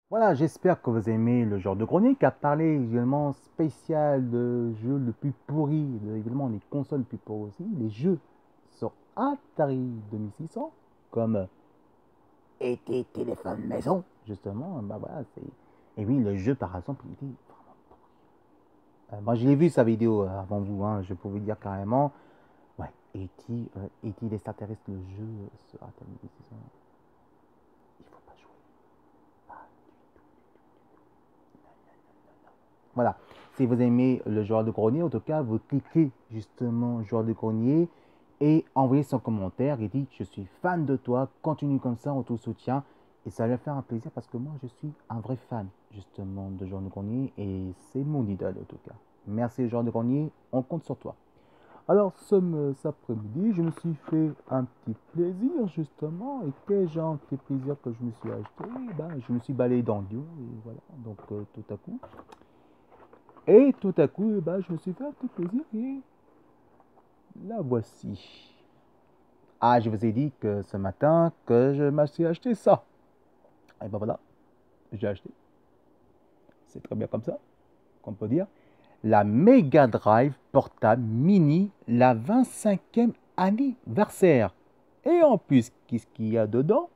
Voilà, j'espère que vous aimez le genre de chronique à parler également spécial de jeux le plus pourri, également les consoles les plus pourries aussi, les jeux sur Atari 2600, comme et tes téléphones maison, justement, bah voilà, c'est... Et oui, le jeu par exemple, il était vraiment... moi je l'ai vu sa vidéo avant vous, hein, je peux vous dire carrément, ouais, E.T. l'extraterrestre, le jeu sur Atari 2600, il faut pas jouer. Pas Voilà. Si vous aimez le joueur de grenier, en tout cas, vous cliquez justement joueur de grenier et envoyez son commentaire et dites je suis fan de toi, continue comme ça, on te soutient. Et ça va faire un plaisir parce que moi, je suis un vrai fan justement de joueur de grenier et c'est mon idole en tout cas. Merci joueur de grenier, on compte sur toi. Alors, cet après-midi, je me suis fait un petit plaisir justement. Et quel genre de petit plaisir que je me suis acheté? Ben, je me suis balayé dans Lyon et voilà. Donc, tout à coup, tout à coup, je me suis fait un petit plaisir et la voici. Ah, je vous ai dit que ce matin que je me suis acheté ça. Et ben voilà, j'ai acheté. C'est très bien comme ça qu'on peut dire. La Mega Drive portable mini, la 25e anniversaire. Et en plus, qu'est-ce qu'il y a dedans?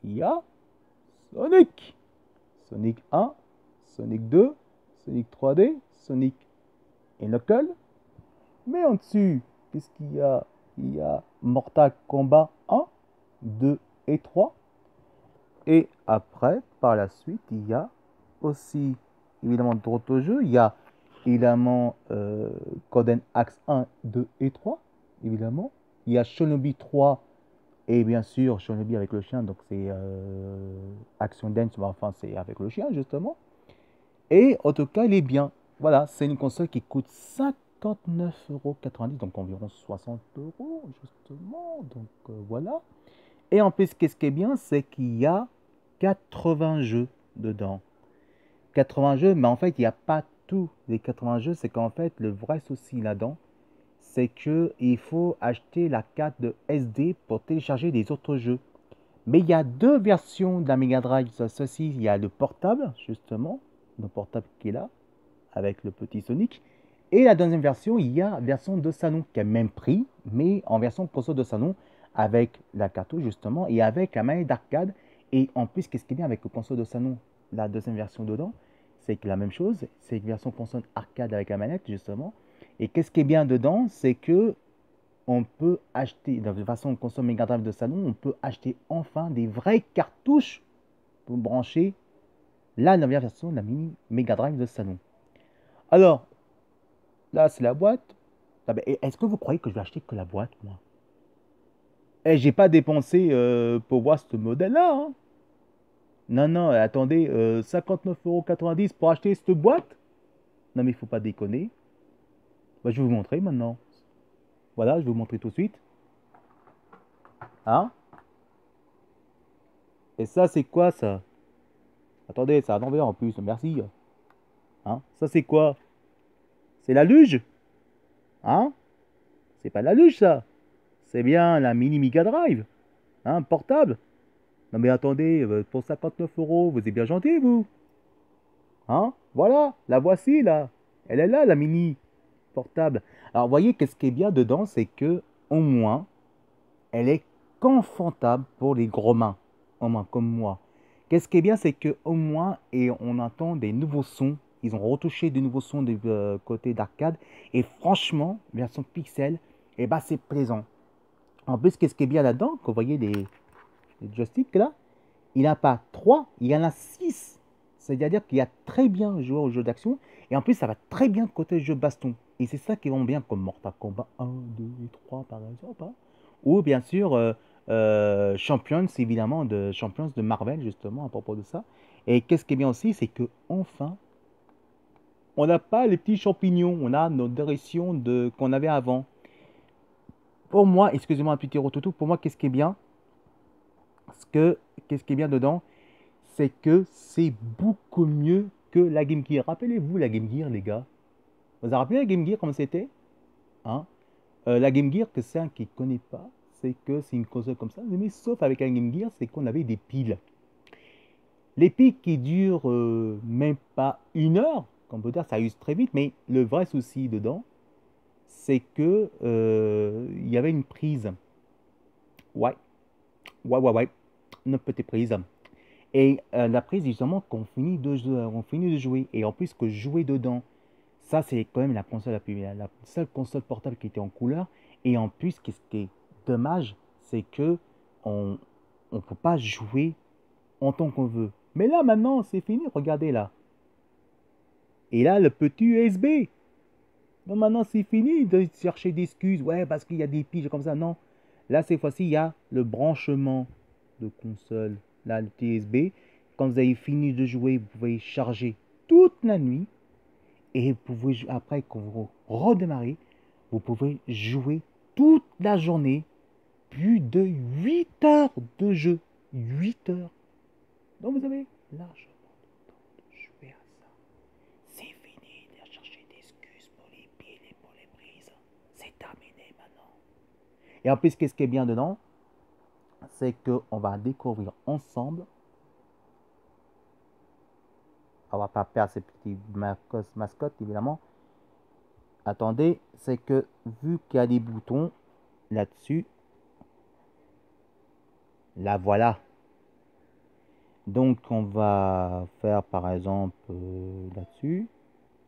Il y a Sonic. Sonic 1, Sonic 2, Sonic 3D, Sonic et Knuckles. Mais en dessus, qu'est-ce qu'il y a? Il y a Mortal Kombat 1, 2 et 3. Et après, par la suite, il y a aussi évidemment d'autres jeux. Il y a évidemment Golden Axe 1, 2 et 3, évidemment. Il y a Shinobi 3 et bien sûr Shinobi avec le chien, donc c'est Action Dance, mais enfin c'est avec le chien justement. Et en tout cas, il est bien. Voilà, c'est une console qui coûte 59,90 €, donc environ 60 euros, justement. Donc voilà. Et en plus, qu'est-ce qui est bien, c'est qu'il y a 80 jeux dedans. 80 jeux, mais en fait, il n'y a pas tous les 80 jeux. C'est qu'en fait, le vrai souci là-dedans, c'est qu'il faut acheter la carte de SD pour télécharger les autres jeux. Mais il y a deux versions de la Mega Drive. Ceci, il y a le portable, justement, le portable qui est là, avec le petit Sonic. Et la deuxième version, il y a version de salon qui est même prix, mais en version console de salon avec la cartouche justement et avec la manette d'arcade. Et en plus, qu'est-ce qui est bien avec le console de salon, la deuxième version dedans, c'est que la même chose, c'est une version console arcade avec la manette justement. Et qu'est-ce qui est bien dedans, c'est que on peut acheter, de façon console Mega Drive de salon, on peut acheter enfin des vraies cartouches pour brancher la nouvelle version de la mini Mega Drive de salon. Alors, là, c'est la boîte. Ah ben, est-ce que vous croyez que je vais acheter que la boîte, moi? Eh, j'ai pas dépensé pour voir ce modèle-là, hein. Non, non, attendez, 59,90 € pour acheter cette boîte? Non, mais il faut pas déconner. Bah, je vais vous montrer maintenant. Voilà, je vais vous montrer tout de suite. Hein? Et ça, c'est quoi, ça? Attendez, ça a l'envers en plus, merci. Hein? Ça, c'est quoi? C'est la luge? Hein? C'est pas la luge, ça. C'est bien la mini Mega Drive. Hein, portable. Non, mais attendez, pour 59 euros, vous êtes bien gentil, vous. Hein? Voilà, la voici là. Elle est là, la mini portable. Alors, vous voyez, qu'est-ce qui est bien dedans, c'est que au moins, elle est confortable pour les gros mains, au moins comme moi. Qu'est-ce qui est bien, c'est que au moins, et on entend des nouveaux sons. Ils ont retouché de nouveaux sons du côté d'arcade. Et franchement, version pixel, eh ben, c'est plaisant. En plus, qu'est-ce qui est bien là-dedans, que vous voyez les joysticks là, il n'y en a pas 3, il y en a 6. C'est-à-dire qu'il y a très bien joué au jeu d'action. Et en plus, ça va très bien côté jeu baston. Et c'est ça qui va bien comme Mortal Kombat 1, 2 et 3 par exemple, hein. Ou bien sûr Champions, évidemment, de Champions de Marvel, justement, à propos de ça. Et qu'est-ce qui est bien aussi, c'est que enfin, on n'a pas les petits champignons, on a notre direction qu'on avait avant. Pour moi, excusez-moi un petit rototo, pour moi, qu'est-ce qui est bien? Parce que, qu'est-ce qui est bien dedans? C'est que c'est beaucoup mieux que la Game Gear. Rappelez-vous la Game Gear, les gars. Vous vous rappelez la Game Gear, comment c'était? Hein? La Game Gear, que c'est un qui ne connaît pas, c'est que c'est une console comme ça. Mais sauf avec la Game Gear, c'est qu'on avait des piles. Les pics qui durent même pas 1 heure, qu'on peut dire, ça use très vite, mais le vrai souci dedans, c'est que il y avait une prise. Ouais, ouais, une petite prise. Et la prise, justement, on finit de jouer. Et en plus, que jouer dedans, ça, c'est quand même la console la seule console portable qui était en couleur. Et en plus, ce qui est dommage, c'est que on ne peut pas jouer en tant qu'on veut. Mais là, maintenant, c'est fini. Regardez là. Et là, le petit USB. Non, maintenant, c'est fini de chercher des excuses. Ouais, parce qu'il y a des piges comme ça. Non. Là, cette fois-ci, il y a le branchement de console. Là, le TSB. Quand vous avez fini de jouer, vous pouvez charger toute la nuit. Et vous pouvez, après, quand vous redémarrez, vous pouvez jouer toute la journée. Plus de 8 heures de jeu. 8 heures. Donc, vous avez largement le temps de jouer à ça. C'est fini de chercher des excuses pour les pieds et pour les prises. C'est terminé maintenant. Et en plus, qu'est-ce qui est bien dedans? C'est qu'on va découvrir ensemble. On va pas perdre ces petits mascottes, évidemment. Attendez, c'est que vu qu'il y a des boutons là-dessus, là voilà. Donc on va faire par exemple là-dessus.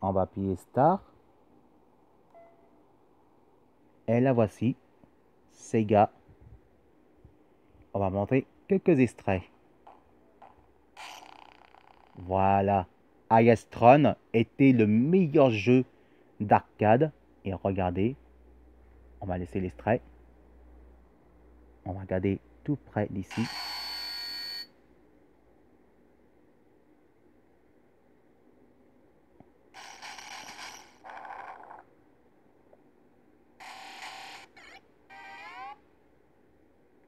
On va appuyer Start. Et la voici. Sega. On va montrer quelques extraits. Voilà. Ayastron était le meilleur jeu d'arcade. Et regardez, on va laisser l'extrait. On va regarder tout près d'ici.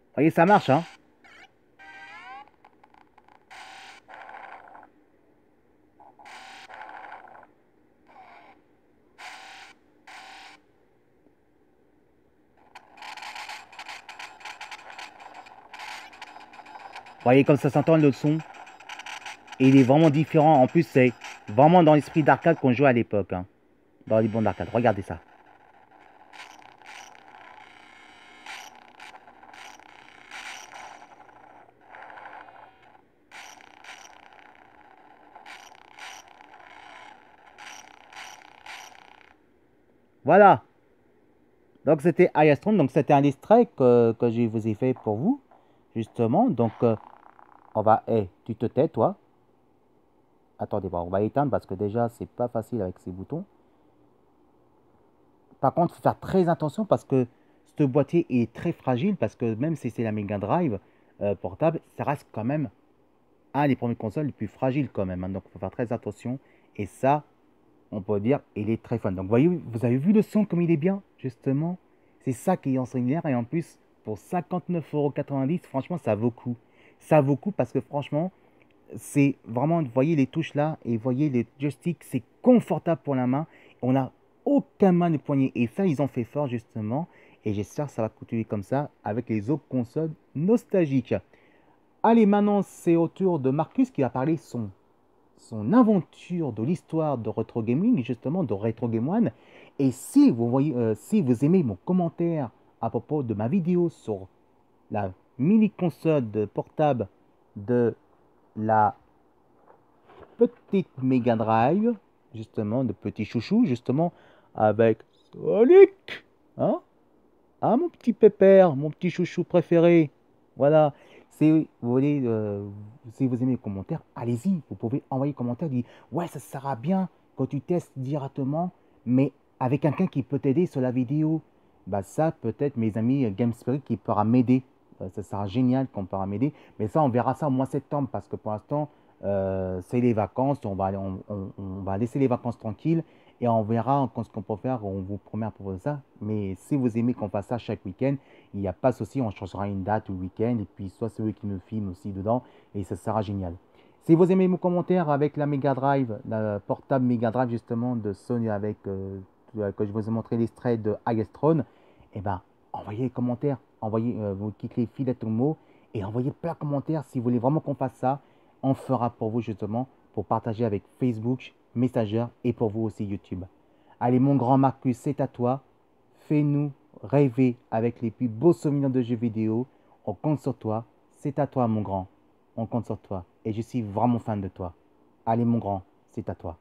Vous voyez, ça marche, hein? Vous voyez comme ça s'entend le son. Et il est vraiment différent. En plus, c'est vraiment dans l'esprit d'arcade qu'on jouait à l'époque. Hein. Dans les bons d'arcade. Regardez ça. Voilà. Donc c'était Ayastron. Donc c'était un extrait que je vous ai fait pour vous. Justement. Donc on va... Hey, tu te tais, toi. Attendez, bon, on va éteindre parce que déjà, c'est pas facile avec ces boutons. Par contre, il faut faire très attention parce que ce boîtier est très fragile parce que même si c'est la Mega Drive portable, ça reste quand même un des premières consoles les plus fragiles quand même. Hein. Donc, il faut faire très attention. Et ça, on peut dire, il est très fun. Donc, voyez, vous avez vu le son comme il est bien, justement. C'est ça qui est extraordinaire. Et en plus, pour 59,90 €, franchement, ça vaut le coup. Ça vaut le coup parce que franchement, c'est vraiment, vous voyez les touches là et vous voyez les joysticks, c'est confortable pour la main. On n'a aucun mal de poignet et ça, ils ont fait fort justement. Et j'espère que ça va continuer comme ça avec les autres consoles nostalgiques. Allez, maintenant, c'est au tour de Marcus qui va parler son aventure de l'histoire de Retro Gaming, justement de Retro Game One. Et si vous voyez, si vous aimez mon commentaire à propos de ma vidéo sur la mini console de portable de la petite Mega Drive, justement, de petit chouchou, justement, avec Sonic, hein? Ah, mon petit pépère, mon petit chouchou préféré. Voilà. Si vous voulez, si vous aimez les commentaires, allez-y. Vous pouvez envoyer un commentaire, dire ouais, ça sera bien quand tu testes directement, mais avec quelqu'un qui peut t'aider sur la vidéo. Bah ça, peut-être mes amis Game Spirit qui pourra m'aider. Ça sera génial qu'on pourra m'aider. Mais ça, on verra ça au mois de septembre parce que pour l'instant, c'est les vacances. On va laisser les vacances tranquilles et on verra ce qu'on peut faire. On vous promet à propos de ça. Mais si vous aimez qu'on fasse ça chaque week-end, il n'y a pas de souci. On changera une date ou week-end. Et puis, soit c'est eux qui me filment aussi dedans. Et ça sera génial. Si vous aimez mon commentaire avec la Mega Drive, la portable Mega Drive justement de Sony avec que je vous ai montré l'extrait de Agastron, eh ben, envoyez les commentaires. Envoyez, vous cliquez filet au mot et envoyez plein de commentaires si vous voulez vraiment qu'on fasse ça. on fera pour vous justement pour partager avec Facebook, Messenger et pour vous aussi YouTube. Allez, mon grand Marcus, c'est à toi. Fais-nous rêver avec les plus beaux souvenirs de jeux vidéo. On compte sur toi. C'est à toi, mon grand. On compte sur toi. Et je suis vraiment fan de toi. Allez, mon grand, c'est à toi.